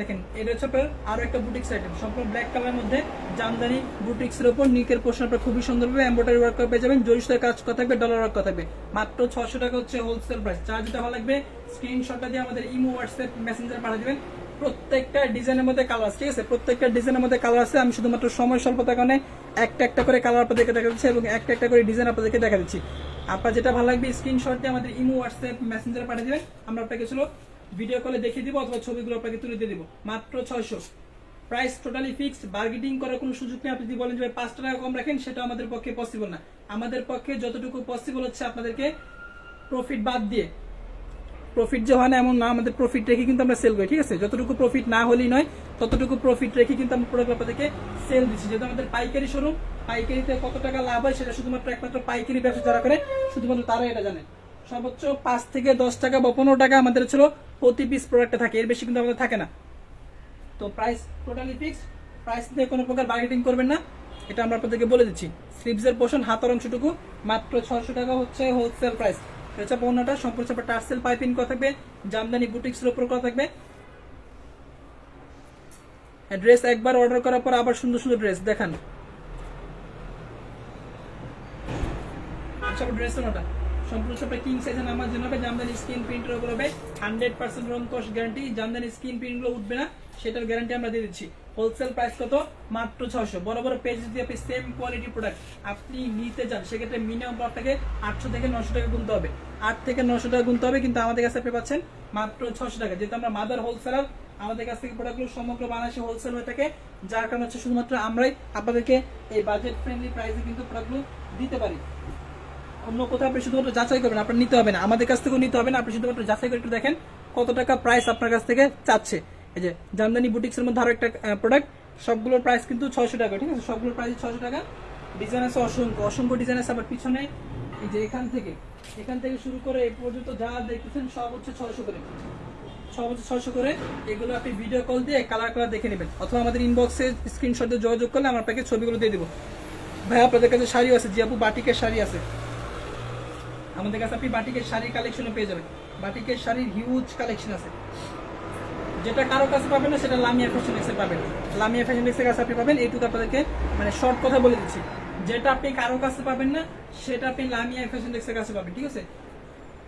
দেখেন এটা হচ্ছে আপনার আরো একটা বুটিক্স আইটেম, সম্পূর্ণ ব্ল্যাক কালারের মধ্যে জামদানি বুটিক্সের উপর নিকের পোর্শন আপনার খুবই সুন্দরভাবে এমব্রয়ডারি ওয়ার্ক পেয়ে যাবেন, জরিস্টার কাজ করা থাকবে, ডলার ওয়ার্ক করা থাকবে। মাত্র 600 টাকা হচ্ছে হোলসেল প্রাইস। চার্জ যেটা ভালো লাগবে স্ক্রিনশটটা দিয়ে আমাদের ইমো, হোয়াটসঅ্যাপ, মেসেঞ্জার পাঠিয়ে দিবেন। প্রত্যেকটা ডিজাইনের মধ্যে কালার আছে, ঠিক আছে? প্রত্যেকটা ডিজাইনের মধ্যে কালার আছে। আমি শুধুমাত্র সময় স্বল্পতার কারণে একটা একটা করে কালার আপনাদেরকে দেখা দিচ্ছি এবং একটা একটা করে ডিজাইন আপনাদেরকে দেখা দিচ্ছি। আপনার যেটা ভালো লাগবে স্ক্রিনশট দিয়ে আমাদের ইমো, হোয়াটসঅ্যাপ, মেসেঞ্জারে পাঠিয়ে দিবেন, আমরা আপনাকে ছিল ভিডিও কলে দেখিয়ে দিব অথবা ছবিগুলো আপনাকে তুলে দিয়ে দিব। মাত্র 600, প্রাইস টোটালি ফিক্সড, বার্গেটিং করার কোনো সুযোগ নেই। আপনি যদি বলেন যে 5 টাকা কম রাখেন, সেটা আমাদের পক্ষে পসিবল না। আমাদের পক্ষে যতটুকু পসিবল হচ্ছে আপনাদেরকে প্রফিট বাদ দিয়ে, প্রফিট যে হয় না এমন না, আমাদের প্রফিট রেখে কিন্তু আমরা সেল করি, ঠিক আছে? যতটুকু প্রফিট না হলেই নয়, ততটুকু প্রফিট রেখে কিন্তু আমরা প্রোডাক্ট আপনাদেরকে সেল দিচ্ছি। যেহেতু আমাদের পাইকারি শোরুম, পাইকারিতে কত টাকা লাভ হয় সেটা শুধুমাত্র একমাত্র পাইকারি ব্যবসা যারা করে শুধুমাত্র তারাই এটা জানে। সর্বোচ্চ 5 থেকে 10 টাকা বা 15 টাকা আমাদের ছিল প্রতি পিস প্রোডাক্টে থাকে, এর বেশি কিন্তু আমাদের থাকে না। তো প্রাইস টোটালি ফিক্সড, প্রাইস নিয়ে কোনো প্রকার বার্গেটিং করবেন না, এটা আমরা আপনাদেরকে বলে দিচ্ছি। স্লিভসের পোর্শন হাতার অংশটুকু মাত্র 600 টাকা হচ্ছে হোলসেল প্রাইস। এটা পণ্যটা সম্পূর্ণ টার্সেল পাইপিং করা থাকবে, জামদানি বুটিক্সের উপর করা থাকবে। ড্রেস একবার অর্ডার করার পর আবার সুন্দর সুন্দর ড্রেস দেখান। আচ্ছা ড্রেস ওটা সম্পূর্ণ সবটা কিং সাইজের নামার জন্য হবে, জামদানি স্ক্রিন প্রিন্টের উপর হবে, 100% রং কস গ্যারান্টি। জামদানি স্ক্রিন প্রিন্টগুলো উঠবে না সেটার গ্যারান্টি আমরা দিয়ে দিচ্ছি। হোলসেল প্রাইস কত? মাত্র 600। বড় বড় পেজ যদি আপনি সেম কোয়ালিটি প্রোডাক্ট আপনি নিতে চান, সেক্ষেত্রে মিনিমাম আপনাকে 800 থেকে 900 টাকা গুনতে হবে, 8 থেকে 900 টাকা গুনতে হবে। কিন্তু আমাদের কাছে আপনি পাচ্ছেন মাত্র 600 টাকা, যেহেতু আমরা মাদার হোলসেলার, আমাদের কাছ থেকে প্রোডাক্টগুলো সমগ্র বাংলাদেশে হোলসেল হয়ে থাকে, যার কারণে হচ্ছে শুধুমাত্র আমরাই আপনাদেরকে এই বাজেট ফ্রেন্ডলি প্রাইসে কিন্তু প্রোডাক্টগুলো দিতে পারি। অন্য কোথাও আপনি শুধুমাত্র যাচাই করবেন, আপনার নিতে হবে না, আমাদের কাছ থেকেও নিতে হবে না, আপনি শুধুমাত্র যাচাই করে একটু দেখেন কত টাকা প্রাইস আপনার কাছ থেকে চাচ্ছে। এই যে জামদানি বুটিক্সের মধ্যে আরো একটা প্রোডাক্ট, সবগুলোর প্রাইস কিন্তু 600 টাকা, ঠিক আছে? সবগুলোর প্রাইস 600 টাকা। ডিজাইন আছে অসংখ্য অসংখ্য ডিজাইন আছে। আবার পিছনে এই যে এখান থেকে শুরু করে এই পর্যন্ত যা দেখতেছেন সব হচ্ছে 600 করে, সব হচ্ছে 600 করে। এগুলো আপনি ভিডিও কল দিয়ে কালার দেখে নেবেন, অথবা আমাদের ইনবক্সে স্ক্রিনশট দিয়ে যোগাযোগ করলে আমরা আপনাকে ছবিগুলো দিয়ে দেবো। ভাই আপনাদের কাছে শাড়িও আছে, জি আপু বাটিকের শাড়ি আছে আমাদের কাছে, আপনি বাটিকের শাড়ির কালেকশনও পেয়ে যাবেন। বাটিকের শাড়ির হিউজ কালেকশন আছে, যেটা কারো কাছে পাবেন না সেটা লামিয়া ফ্যাশন এক্সে পাবেন। লামিয়া ফ্যাশন এক্সের কাছে আপনি পাবেন, এইটুকু আপনাদেরকে মানে শর্ট কথা বলে দিচ্ছি। যেটা আপনি কারো কাছে পাবেন না সেটা আপনি লামিয়া ফ্যাশন এক্সের কাছে পাবেন, ঠিক আছে?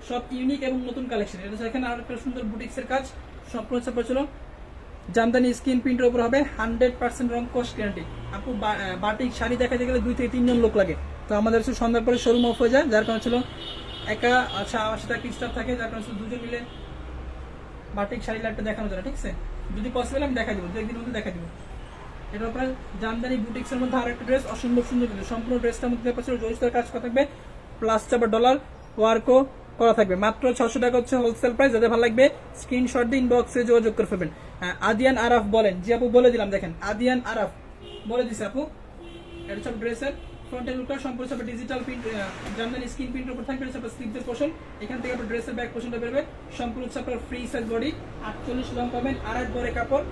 সব ইউনিক এবং নতুন কালেকশন। এটা এখানে আরো একটা সুন্দর বুটিক্সের কাজ, সব প্রচার ছিল জামদানি স্কিন প্রিন্টের উপর হবে 100% রং কস গ্যারান্টি। আপু বাটিক শাড়ি দেখাতে গেলে 2 থেকে 3 জন লোক লাগে, তো আমাদের হচ্ছে সন্ধ্যার পরে শোরুম অফ হয়ে যায়, যার কারণে ছিল একা আচ্ছা আমার সাথে একটা স্টাফ থাকে, যার কারণে শুধু দুজন মিলে বাটিক শাড়ি লাইটটা দেখানো যায় না, ঠিক আছে? যদি পসিবল আমি দেখা দিব, 2 একদিনের মধ্যে দেখা দিব। এটার উপরে জামদানি বুটিক্সের মধ্যে আরেকটা ড্রেস অসম্ভব সুন্দর, কিন্তু সম্পূর্ণ ড্রেসটার মধ্যে জরিস্টার কাজ করা থাকবে, প্লাস চাপা ডলার ওয়ার্কও করা থাকবে। মাত্র 600 টাকা হচ্ছে হোলসেল প্রাইস। যাদের ভালো লাগবে স্ক্রিনশট দিয়ে ইনবক্সে যোগাযোগ করে ফেলবেন। আদিয়ান আরাফ বলেন, জি আপু বলে দিলাম, দেখেন আদিয়ান আরাফ বলে দিছে আপু। এটা সব ড্রেসের ফ্রন্টের লুকটা সম্পূর্ণ সব ডিজিটাল প্রিন্ট, জামদানি স্ক্রিন প্রিন্টের উপর থাকবে, এটা স্লিভসের পোর্শন, এখান থেকে আপনার ড্রেসের ব্যাক পোর্শনটা বেরবে, সম্পূর্ণ হচ্ছে আপনার ফ্রি সাইজ বডি, 48 লং পাবেন, আড়াই বড় কাপড়,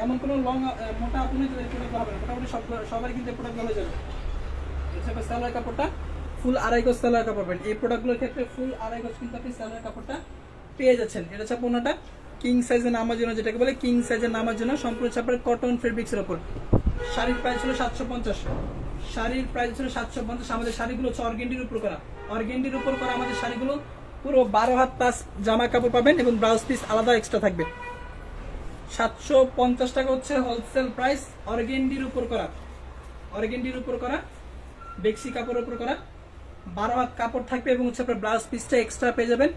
এমন কোনো লং মোটা আপনি প্রোডাক্ট হবে না, মোটামুটি সবারই কিন্তু প্রোডাক্ট হয়ে যাবে। এছাড়া সালোয়ার কাপড়টা ফুল আড়াই গজ সালোয়ার কাপড় পাবেন, এই প্রোডাক্টগুলোর ক্ষেত্রে ফুল আড়াই গজ কিন্তু আপনি সালোয়ার কাপড়টা পেয়ে যাচ্ছেন। এটা হচ্ছে পণ্যটা কিং সাইজে নামার জন্য, যেটাকে বলে কিং সাইজে নামার জন্য, সম্পূর্ণ আপনার কটন ফেব্রিক্সের উপর। শাড়ির প্রাইস ছিল 750, শাড়ির প্রাইস ছিল 750। আমাদের শাড়িগুলো হচ্ছে অর্গেন্ডির উপর করা, অর্গেন্ডির উপর করা আমাদের শাড়িগুলো পুরো 12 হাত প্লাস জামা কাপড় পাবেন এবং ব্লাউজ পিস আলাদা এক্সট্রা থাকবে। 750 টাকা হচ্ছে হোলসেল প্রাইস, অর্গেন্ডির উপর করা, অর্গেন্ডির উপর করা, বেক্সি কাপড়ের উপর করা, 12 হাত কাপড় থাকবে এবং হচ্ছে আপনার ব্লাউজ পিসটা এক্সট্রা পেয়ে যাবেন।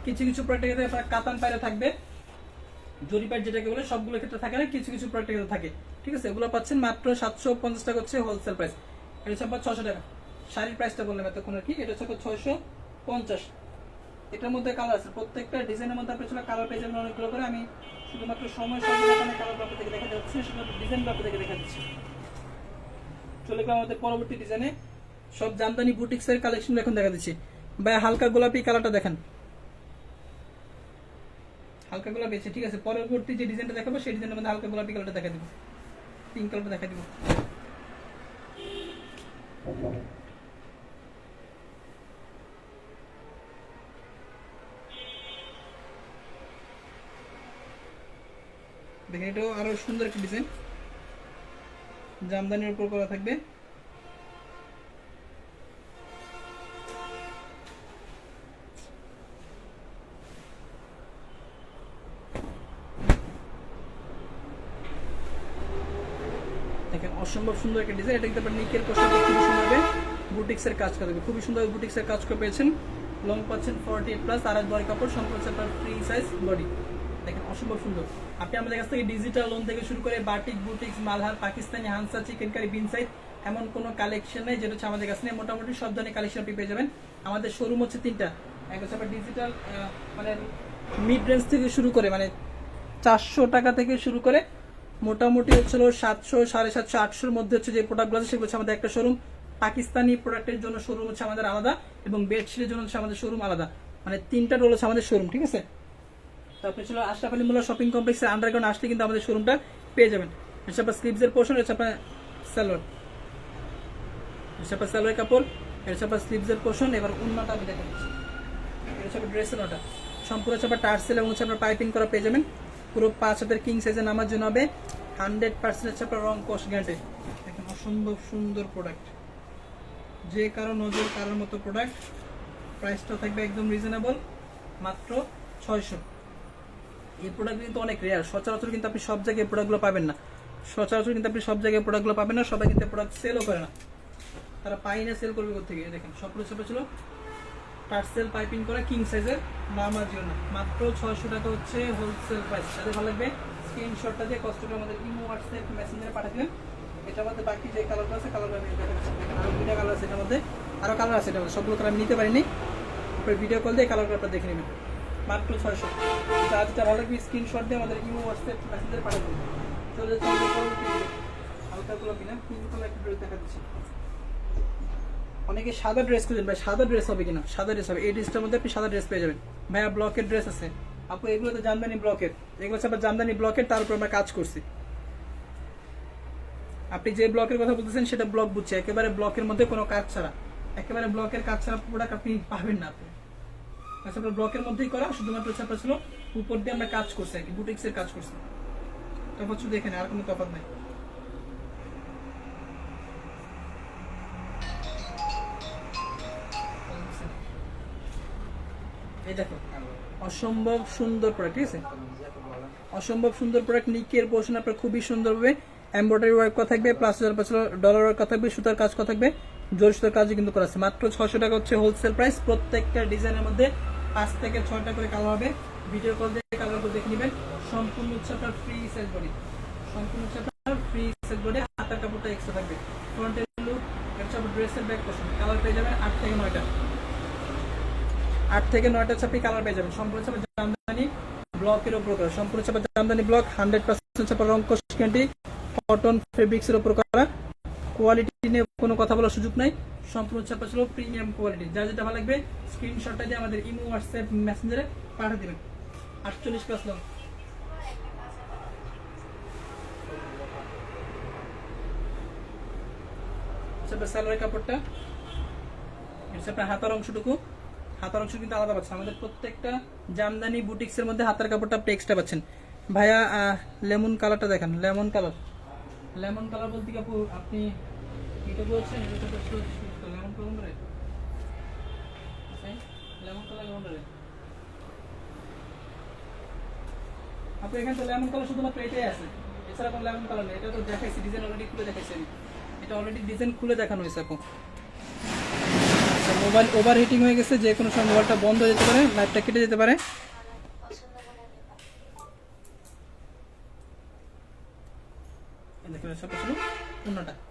কিছু কিছু প্রোডাক্টে আপনার কাতান পায়রা থাকবে, জরি পাইট যেটাকে বলে, সবগুলো ক্ষেত্রে থাকে না, কিছু কিছু প্রোডাক্টে থাকে, ঠিক আছে? এগুলো পাচ্ছেন মাত্র 750 টাকা হচ্ছে হোলসেল প্রাইস। এটা হচ্ছে আপনার 600 টাকা। শাড়ির প্রাইসটা বললাম এতক্ষণ আর কি, এটা হচ্ছে 650। এটার মধ্যে কালার আছে, প্রত্যেকটা ডিজাইনের মধ্যে আপনি কালার পেয়ে যাবেন অনেকগুলো করে। আমি শুধুমাত্র সময় কারণে কালার ব্যাপার থেকে দেখা যাচ্ছে, শুধু ডিজাইন ব্যাপার থেকে দেখা যাচ্ছে। চলে গেলাম আমাদের পরবর্তী ডিজাইনে, সব জামদানি বুটিক্সের কালেকশন এখন দেখা দিচ্ছি। ভাই হালকা গোলাপি কালারটা দেখেন, হালকা গোলাপি আছে, ঠিক আছে? পরবর্তী যে ডিজাইনটা দেখাবো সেই ডিজাইনের মধ্যে হালকা গোলাপি কালারটা দেখা দিব, পিঙ্ক কালারটা দেখা দিব। দেখেন এটাও আরো সুন্দর একটা ডিজাইন, জামদানির উপর করা থাকবে। দেখেন অসম্ভব সুন্দর একটা ডিজাইন, এটা কিন্তু আপনার নিকের পোশাকে খুবই সুন্দর হবে, বুটিক্সের কাজ করবে, খুবই সুন্দর বুটিক্সের কাজ করে পেয়েছেন। লং পাচ্ছেন 48 প্লাস, আর বডি কাপড় সম্পূর্ণ আপনার ফ্রি সাইজ বডি। দেখেন অসম্ভব সুন্দর। আপনি আমাদের কাছ থেকে ডিজিটাল লোন থেকে শুরু করে batik, boutiques, Malhar, Pakistani, হানসা, chicken curry, বিন সাইড, এমন কোনো কালেকশন নেই যেটা হচ্ছে আমাদের কাছে নেই। মোটামুটি সব ধরনের কালেকশন আপনি পেয়ে যাবেন। আমাদের শোরুম হচ্ছে 3টা, একটা হচ্ছে আপনার ডিজিটাল মানে মিড রেঞ্জ থেকে শুরু করে, মানে 400 টাকা থেকে শুরু করে মোটামুটি হচ্ছিল 700, 750, 800-র মধ্যে হচ্ছে যে প্রোডাক্টগুলো আছে সেগুলো হচ্ছে আমাদের একটা শোরুম। পাকিস্তানি প্রোডাক্টের জন্য শোরুম হচ্ছে আমাদের আলাদা, এবং বেডশিটের জন্য হচ্ছে আমাদের শোরুম আলাদা, মানে 3টা রোল হচ্ছে আমাদের শোরুম, ঠিক আছে? তারপরে ছিল আশরাফ আলী মোল্লা শপিং কমপ্লেক্সের আন্ডারগ্রাউন্ড আসলে কিন্তু আমাদের শোরুমটা পেয়ে যাবেন। হচ্ছে আপনার স্লিভসের পোর্শন, হচ্ছে আপনার সালোয়ার, হচ্ছে আপনার সালোয়ার কাপড়, এটা হচ্ছে আপনার স্লিভসের পোর্শন। এবার উন্নটা আমি দেখা দিচ্ছি, এটা হচ্ছে আপনার ড্রেসের ওটা সম্পূর্ণ হচ্ছে আপনার টার্সেল এবং হচ্ছে আপনার পাইপিং করা পেয়ে যাবেন। পুরো 5 হাতের কিং সাইজে নামার জন্য হবে, 100% হচ্ছে আপনার রং কস্ট গ্যারান্টি। দেখেন অসম্ভব সুন্দর প্রোডাক্ট, যে কারো নজর কারোর মতো প্রোডাক্ট। প্রাইসটা থাকবে একদম রিজনেবল, মাত্র 600। এই প্রোডাক্ট কিন্তু অনেক রেয়ার, সচরাচর কিন্তু আপনি সব জায়গায় প্রোডাক্টগুলো পাবেন না, সচরাচর কিন্তু আপনি সব জায়গায় প্রোডাক্টগুলো পাবেন না, সবাই কিন্তু প্রোডাক্ট সেলও করে না, তারা পাই না, সেল করবে কোথা থেকে? দেখেন সবগুলো ছোট ছিল টার্সেল পাইপিং করা কিং সাইজের নামার জন্য, মাত্র 600 টাকা হচ্ছে হোলসেল প্রাইস। যাদের ভালো লাগবে স্ক্রিনশটটা দিয়ে কষ্টটা আমাদের ইমো, হোয়াটসঅ্যাপ, মেসেঞ্জারে পাঠিয়ে দেবেন। এটার মধ্যে বাকি যে কালারগুলো আছে কালারগুলো আমি দেখাচ্ছি। দেখেন আরো 2টা কালার আছে, এটার মধ্যে আরো কালার আছে, এটার মধ্যে সবগুলো কালার আমি নিতে পারিনি, আপনার ভিডিও কল দিয়ে কালারগুলো আপনারা দেখে নেবেন। মাত্র 600। যার যেটা ভালো লাগবে স্ক্রিনশট দিয়ে আমাদের ইমো, হোয়াটসঅ্যাপ, মেসেঞ্জারে পাঠিয়ে দেবেন। চলে যাচ্ছে আমাদের পরবর্তী হালকা গোলাপি না পিঙ্ক কালার একটা ড্রেস দেখা দিচ্ছি। অনেকে সাদা ড্রেস খুঁজেন, ভাই সাদা ড্রেস হবে কিনা? সাদা ড্রেস হবে, এই ড্রেসটার মধ্যে আপনি সাদা ড্রেস পেয়ে যাবেন। ভাইয়া ব্লকের ড্রেস আছে আপু, এগুলো তো জামদানি ব্লকের, এগুলো হচ্ছে আপনার জামদানি ব্লকের, তার উপর আমরা কাজ করছি। আপনি যে ব্লকের কথা বলতেছেন সেটা ব্লক বুঝছে, একেবারে ব্লকের মধ্যে কোনো কাজ ছাড়া, একেবারে ব্লকের কাজ ছাড়া প্রোডাক্ট আপনি পাবেন না। আপনি আচ্ছা আপনার ব্লকের মধ্যেই করা, শুধুমাত্র ছাপা ছিল উপর দিয়ে আমরা কাজ করছি আর কি, বুটিক্সের কাজ করছি। তফাৎ শুধু এখানে, আর কোনো তফাৎ নাই। এই দেখো অসম্ভব সুন্দর প্রোডাক্ট, ঠিক আছে, অসম্ভব সুন্দর প্রোডাক্ট। নিকের পোর্শন আপনার খুবই সুন্দরভাবে এমব্রয়ডারি ওয়ার্ক করা থাকবে, প্লাস $5 ওয়ার্ক করা থাকবে, সুতার কাজ করা থাকবে, জোর সুতার কাজও কিন্তু করা আছে। মাত্র 600 টাকা হচ্ছে হোলসেল প্রাইস। প্রত্যেকটা ডিজাইনের মধ্যে 5 থেকে 6টা করে কালার হবে। ভিডিও কল দিয়ে কালারগুলো দেখে নেবেন। সম্পূর্ণ হচ্ছে আপনার ফ্রি সাইজ বডি, সম্পূর্ণ হচ্ছে আপনার ফ্রি সাইজ বডি, হাতার কাপড়টা এক্সট্রা থাকবে। ফ্রন্টের লুক, এটা হচ্ছে ড্রেসের ব্যাক পোর্শন, কালার পেয়ে যাবেন 8 থেকে 9টা, 8 থেকে 9টা হচ্ছে আপনি কালার পেয়ে যাবেন। সম্পূর্ণ হচ্ছে আপনার জামদানি ব্লকের উপর করা, সম্পূর্ণ হচ্ছে আপনার জামদানি ব্লক, 100% হচ্ছে আপনার রংকশ গ্যারান্টি, কটন ফেব্রিক্স এর উপর করা। কোয়ালিটি নিয়ে কোনো কথা বলার সুযোগ নাই, সম্পূর্ণ হচ্ছে আপনার ছিল প্রিমিয়াম কোয়ালিটি। যা যেটা ভালো লাগবে স্ক্রিনশটটা দিয়ে আমাদের ইমো, হোয়াটসঅ্যাপ, মেসেঞ্জারে পাঠিয়ে দেবেন। 48 প্লাস লং। স্যালোয়ার কাপড়টা, এটা আপনার হাতার অংশটুকু, হাতার অংশ কিন্তু আলাদা পাচ্ছেন। আমাদের প্রত্যেকটা জামদানি বুটিক্স এর মধ্যে হাতার কাপড়টা আপনি এক্সট্রা পাচ্ছেন। ভাইয়া লেমন কালারটা দেখেন, লেমন কালার, লেমন কালার বলতে কি আপু আপনি এটা বলছেন, এটা তো লেমন কালার রে, লেমন কালার কেমন রে আপনি? এখানে তো লেমন কালার শুধুমাত্র এটাই আছে, এছাড়া কোনো লেমন কালার নেই। এটা তো দেখাইছি, ডিজাইন অলরেডি খুলে দেখাইছি আমি, এটা অলরেডি ডিজাইন খুলে দেখানো হয়েছে আপু। মোবাইল ওভার হিটিং হয়ে গেছে, যে কোনো সময় মোবাইলটা বন্ধ হয়ে যেতে পারে, লাইটটা কেটে যেতে পারে।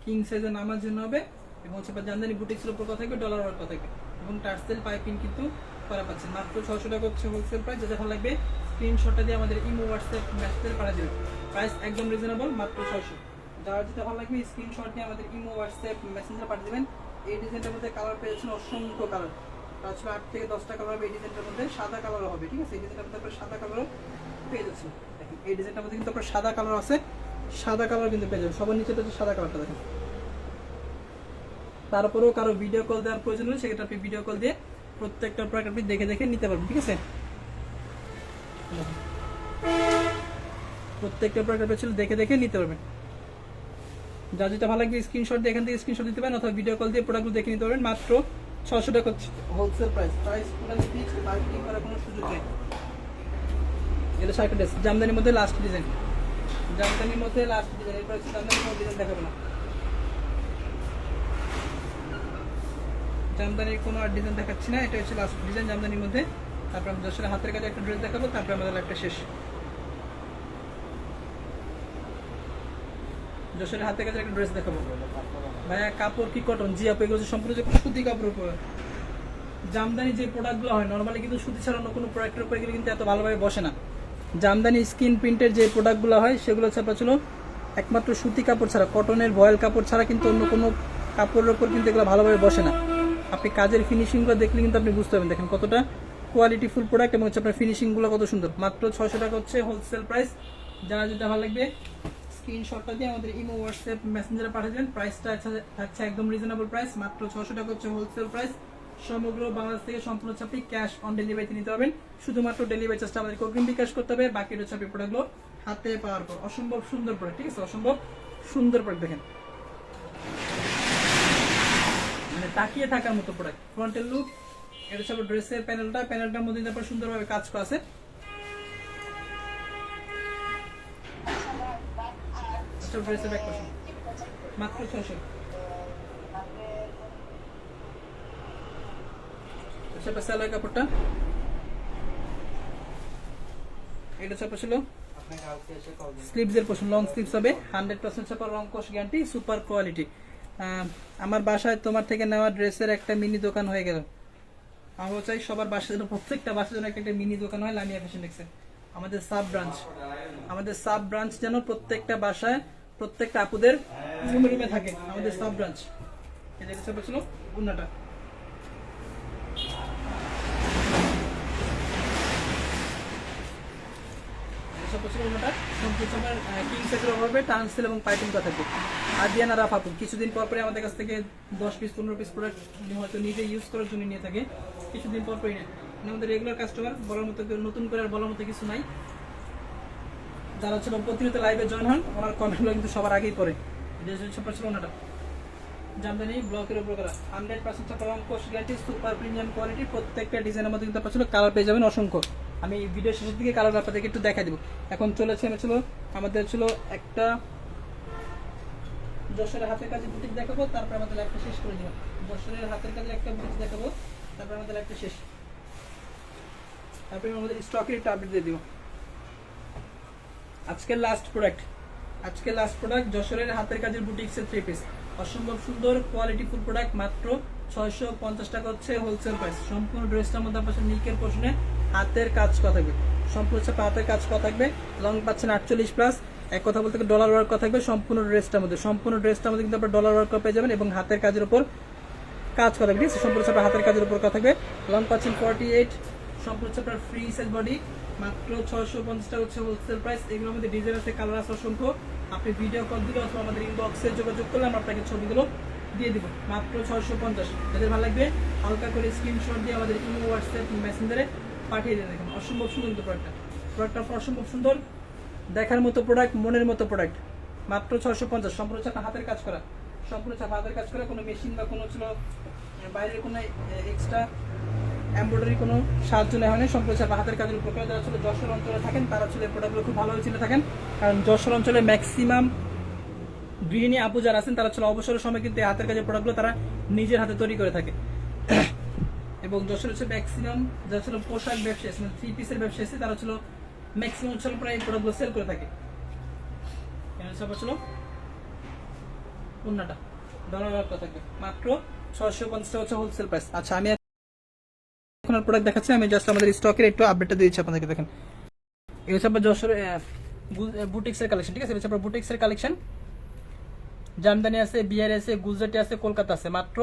কিং সাইজের নামার জন্য হবে, এবং হচ্ছে জামদানি বুটিক্সের উপর কথা থাকবে, ডলার ওয়ার্ক কথা থাকবে, এবং টার্সেল পাইপিং কিন্তু করা পাচ্ছেন। মাত্র 600 টাকা হচ্ছে হোলসেল প্রাইস। যেটা ভালো লাগবে স্ক্রিনশটটা দিয়ে আমাদের ইমো, হোয়াটসঅ্যাপ, মেসেজে পাঠিয়ে দেবেন। প্রাইস একদম রিজনেবল, মাত্র 600। যার যেটা ভালো লাগবে স্ক্রিনশট দিয়ে আমাদের ইমো, হোয়াটসঅ্যাপ, মেসেঞ্জারে পাঠিয়ে দেবেন। এই ডিজাইনটার মধ্যে কালার পেয়েছেন অসংখ্য কালার, আসলে 8 থেকে 10টা কালার হবে। এই ডিজাইনটার মধ্যে সাদা কালারও হবে, ঠিক আছে, এই ডিজাইনটার মধ্যে আপনার সাদা কালারও পেয়ে যাচ্ছেন। দেখেন এই ডিজাইনটার মধ্যে কিন্তু আপনার সাদা কালার আছে, সাদা কালার কিন্তু পেয়ে যাবেন। সবার নিচেটা হচ্ছে সাদা কালারটা দেখেন। তারপরেও কারো ভিডিও কল দেওয়ার প্রয়োজন হলে সেক্ষেত্রে আপনি ভিডিও কল দিয়ে প্রত্যেকটা প্রোডাক্ট আপনি দেখে দেখে নিতে পারবেন, ঠিক আছে। প্রত্যেকটা প্রোডাক্ট আপনি দেখে দেখে নিতে পারবেন। যা যেটা ভালো লাগবে স্ক্রিনশট দিয়ে এখান থেকে স্ক্রিনশট দিতে পারেন, অথবা ভিডিও কল দিয়ে প্রোডাক্টগুলো দেখে নিতে পারবেন। মাত্র 600 টাকা wholesale price. Price totally fixed, bargaining করার কোনো সুযোগ নেই। এটা সাইকেল ড্রেস, জামদানির মধ্যে লাস্ট ডিজাইন, জামদানির মধ্যে লাস্ট ডিজাইন। এরপর হচ্ছে জামদানির মধ্যে ডিজাইন দেখাবো না, জামদানির কোনো আর ডিজাইন দেখাচ্ছি না, এটা হচ্ছে লাস্ট ডিজাইন জামদানির মধ্যে। তারপর আমি যশোরের হাতের কাছে একটা ড্রেস দেখাবো, তারপরে আমাদের একটা শেষ। যশোরের হাতের কাছে একটা ড্রেস দেখাবো। ভাইয়া কাপড় কি কটন? জি আপু, এগুলো সম্পূর্ণ যে সুতি কাপড়ের উপর। জামদানি যে প্রোডাক্টগুলো হয় নর্মালি কিন্তু সুতি ছাড়া অন্য কোনো প্রোডাক্টের উপরে কিন্তু এত ভালোভাবে বসে না। জামদানি স্কিন প্রিন্টের যে প্রোডাক্টগুলো হয় সেগুলো হচ্ছে আপনার ছিল একমাত্র সুতি কাপড় ছাড়া, কটনের ভয়েল কাপড় ছাড়া কিন্তু অন্য কোনো কাপড়ের উপর কিন্তু এগুলো ভালোভাবে বসে না। আপনি কাজের ফিনিশিংগুলো দেখলে কিন্তু আপনি বুঝতে পারবেন, দেখেন কতটা কোয়ালিটিফুল প্রোডাক্ট, এবং হচ্ছে আপনার ফিনিশিংগুলো কত সুন্দর। মাত্র 600 টাকা হচ্ছে হোলসেল প্রাইস। যারা যেটা ভালো লাগবে স্ক্রিনশটটা দিয়ে আমাদের ইমো, হোয়াটসঅ্যাপ, মেসেঞ্জারে পাঠিয়ে দেন। প্রাইসটা থাকছে একদম রিজনেবল প্রাইস, মাত্র 600 টাকা হচ্ছে হোলসেল প্রাইস। সমগ্র বাংলাদেশ থেকে সম্পূর্ণ হচ্ছে আপনি ক্যাশ অন ডেলিভারিতে নিতে পারবেন। শুধুমাত্র ডেলিভারি চার্জটা আমাদেরকে অগ্রিম বিকাশ করতে হবে, বাকি হচ্ছে আপনি প্রোডাক্টগুলো হাতে পাওয়ার পর। অসম্ভব সুন্দর প্রোডাক্ট, ঠিক আছে, অসম্ভব সুন্দর প্রোডাক্ট। দেখেন মানে তাকিয়ে থাকার মতো প্রোডাক্ট। ফ্রন্টের লুক, এটা হচ্ছে ড্রেসের প্যানেলটা, প্যানেলটার মধ্যে তারপর সুন্দরভাবে কাজ করা আছে। ড্রেসের ব্যাক পাশে মাত্র 600। স্যালোয়ার কাপড়টা, এটা চাপা ছিল স্লিভস এর পোর্শন, লং স্লিভস হবে, 100% চাপা, রং কস গ্যারান্টি, সুপার কোয়ালিটি। আমার বাসায় তোমার থেকে নেওয়া ড্রেসের একটা মিনি দোকান হয়ে গেল। আমরা চাই সবার বাসার জন্য, প্রত্যেকটা বাসার জন্য একটা মিনি দোকান হয় লামিয়া ফ্যাশন টেক্সে। আমাদের সাব ব্রাঞ্চ যেন প্রত্যেকটা বাসায়, প্রত্যেকটা আপুদের রুমে রুমে থাকে আমাদের সাব ব্রাঞ্চ। এটা চাপা ছিল উন্নাটা, কিছুদিন পর পরে আমাদের কাছ থেকে 10 পিস 15 পিস প্রোডাক্ট হয়তো নিজে ইউজ করার জন্য নিয়ে থাকে, কিছুদিন পর পরই নেয়। আমাদের রেগুলার কাস্টমার, বলার মতো নতুন করে আর বলার মতো কিছু নাই। যারা ছিল প্রতিনিয়ত লাইভে জয়েন হন, ওনার কমেন্টগুলো কিন্তু সবার আগেই পড়ে। ওনাটা জামদানি ব্লকের উপর করা, 100% রং কস গ্যারান্টি, সুপার প্রিমিয়াম কোয়ালিটি। প্রত্যেকটা ডিজাইনের মধ্যে কিন্তু আপনার কালার পেয়ে যাবেন অসংখ্য। আমি ভিডিও শেষের দিকে কালার আপনাদেরকে একটু দেখা দিব। এখন চলেছে আমাদের ছিল একটা যশোরের হাতের কাজে বুটিক দেখাবো, তারপর আমাদের লাইফটা শেষ করে দিব। যশোরের হাতের কাজে একটা বুটিক দেখাবো, তারপর আমাদের লাইফটা শেষ, তারপরে আমাদের স্টকের একটা আপডেট দিয়ে দিব। আজকের লাস্ট প্রোডাক্ট যশোরের হাতের কাজের বুটিক্সের 3 পিস, অসম্ভব সুন্দর কোয়ালিটি ফুল প্রোডাক্ট, মাত্র 650 টাকা হচ্ছে হোলসেল প্রাইস। সম্পূর্ণ ড্রেসটার মধ্যে আপনার নিকের পোর্শনে হাতের কাজ করা থাকবে, সম্পূর্ণ হাতের কাজ করা থাকবে। লং পাচ্ছেন 48+, এক কথা বলতে ডলার ওয়ার্ক করা থাকবে সম্পূর্ণ ড্রেসটার মধ্যে কিন্তু আপনার ডলার ওয়ার্ক পেয়ে যাবেন এবং হাতের কাজের উপর কাজ করা থাকবে, সম্পূর্ণ হাতের কাজের উপর করা থাকবে। লং পাচ্ছেন 48, সম্পূর্ণ আপনার ফ্রি সাইজ বডি, মাত্র 650 টাকা হচ্ছে হোলসেল প্রাইস। এগুলোর মধ্যে ডিজাইন আছে, কালার আছে অসংখ্য। আপনি ভিডিও কল দিলে অথবা আমাদের ইনবক্সে যোগাযোগ করলে আমরা আপনাকে ছবিগুলো দিয়ে দিব, মাত্র 650। যাদের ভালো লাগবে হালকা করে স্ক্রিনশট দিয়ে আমাদের ইমো, হোয়াটসঅ্যাপ, মেসেঞ্জারে পাঠিয়ে দিয়ে দেখুন। অসম্ভব সুন্দর কিন্তু প্রোডাক্টটা অসম্ভব সুন্দর, দেখার মতো প্রোডাক্ট, মনের মতো প্রোডাক্ট, মাত্র 650। সম্পূর্ণ আপনার হাতের কাজ করা, কোনো মেশিন বা কোনো বাইরের কোনো এক্সট্রা এমব্রয়ডারি কোনো সাহায্য নেওয়া হয়নি, সম্পূর্ণ আপনার হাতের কাজের উপর। যারা যশোর অঞ্চলে থাকেন তারা প্রোডাক্টগুলো খুব ভালোভাবে চিনে থাকেন, কারণ যশোর অঞ্চলে ম্যাক্সিমাম গৃহিণী আপু যারা আছেন তারা অবসরের সময় কিন্তু এই হাতের কাজের প্রোডাক্টগুলো তারা নিজের হাতে তৈরি করে থাকে। এবং যশোর ম্যাক্সিমাম যারা পোশাক ব্যবসায়ী আছে, 3 পিসের ব্যবসায়ী আছে, তারা ম্যাক্সিমাম প্রায় এই প্রোডাক্টগুলো সেল করে থাকে। অন্যটা ডলার থাকবে, মাত্র 650 টাকা হচ্ছে হোলসেল প্রাইস। আচ্ছা, আমি এখন প্রোডাক্ট দেখাচ্ছি, আমি জাস্ট আমাদের স্টকের একটু আপডেটটা দিয়েছি আপনাদেরকে। দেখেন, এই হচ্ছে আপনার যশোর বুটিক্সের কালেকশন, ঠিক আছে? এটা আপনার বুটিক্সের কালেকশন, জামদানি আছে, বিহারি আছে, গুজরাটি আছে, কলকাতা আছে, মাত্র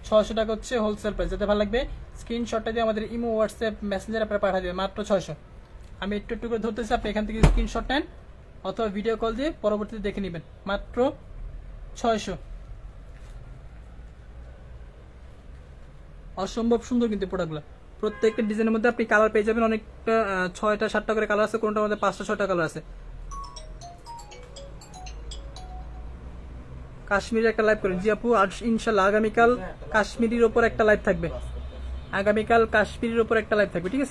600 টাকা হচ্ছে হোলসেল প্রাইস। যাতে ভালো লাগবে স্ক্রিনশটটা দিয়ে আমাদের ইমো, হোয়াটসঅ্যাপ, মেসেঞ্জার আপনারা পাঠিয়ে দেবেন, মাত্র 600। আমি একটু একটু করে ধরতেছি, আপনি এখান থেকে স্ক্রিনশট নেন অথবা ভিডিও কল দিয়ে পরবর্তীতে দেখে নেবেন, মাত্র 600। অসম্ভব সুন্দর কিন্তু প্রোডাক্টগুলো, প্রত্যেকটা ডিজাইনের মধ্যে আপনি কালার পেয়ে যাবেন, অনেকটা 6টা 7টা করে কালার আছে, কোনটার মধ্যে 5টা 6টা কালার আছে। কাশ্মীরের একটা লাইভ করেন জি আপু, আর ইনশাল্লাহ আগামীকাল কাশ্মীরের ওপর একটা লাইভ থাকবে, ঠিক আছে?